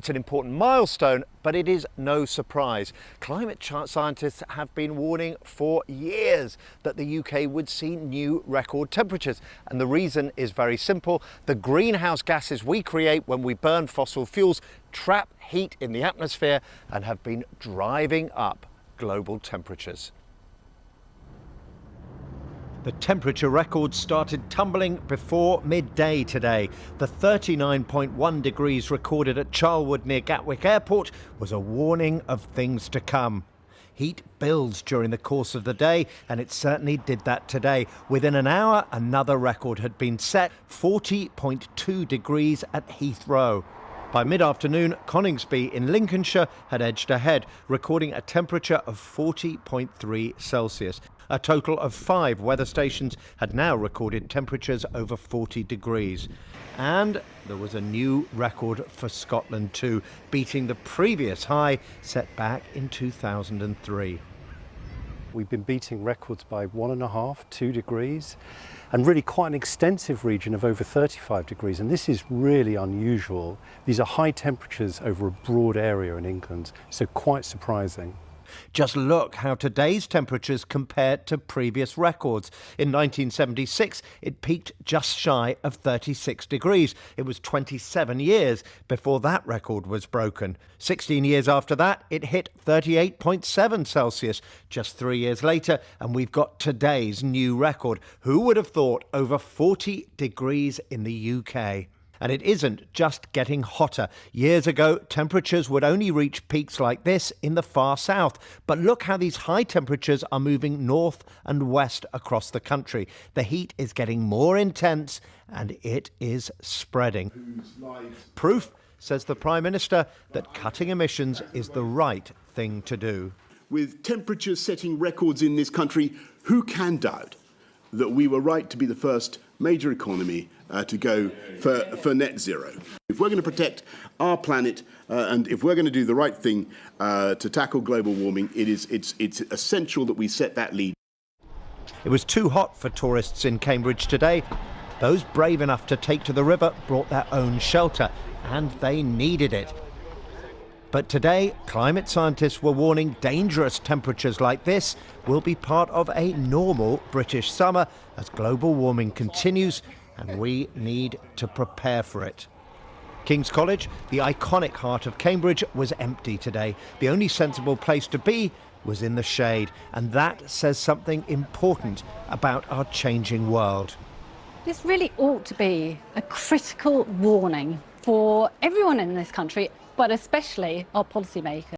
It's an important milestone, but it is no surprise. Climate scientists have been warning for years that the UK would see new record temperatures. And the reason is very simple. The greenhouse gases we create when we burn fossil fuels trap heat in the atmosphere and have been driving up global temperatures. The temperature records started tumbling before midday today. The 39.1 degrees recorded at Charlwood near Gatwick Airport was a warning of things to come. Heat builds during the course of the day, and it certainly did that today. Within an hour, another record had been set, 40.2 degrees at Heathrow. By mid-afternoon, Coningsby in Lincolnshire had edged ahead, recording a temperature of 40.3 Celsius. A total of 5 weather stations had now recorded temperatures over 40 degrees. And there was a new record for Scotland too, beating the previous high set back in 2003. We've been beating records by 1.5, 2 degrees, and really quite an extensive region of over 35 degrees. And this is really unusual. These are high temperatures over a broad area in England, so quite surprising. Just look how today's temperatures compared to previous records. In 1976, it peaked just shy of 36 degrees. It was 27 years before that record was broken. 16 years after that, it hit 38.7 Celsius. Just 3 years later, and we've got today's new record. Who would have thought over 40 degrees in the UK? And it isn't just getting hotter. Years ago, temperatures would only reach peaks like this in the far south. But look how these high temperatures are moving north and west across the country. The heat is getting more intense and it is spreading. Proof, says the Prime Minister, that cutting emissions is the right thing to do. With temperatures setting records in this country, who can doubt that we were right to be the first major economy to go for net zero? If we're going to protect our planet and if we're going to do the right thing to tackle global warming, it's essential that we set that lead. It was too hot for tourists in Cambridge today. Those brave enough to take to the river brought their own shelter, and they needed it. But today, climate scientists were warning dangerous temperatures like this will be part of a normal British summer as global warming continues, and we need to prepare for it. King's College, the iconic heart of Cambridge, was empty today. The only sensible place to be was in the shade, and that says something important about our changing world. This really ought to be a critical warning for everyone in this country, but especially our policymakers.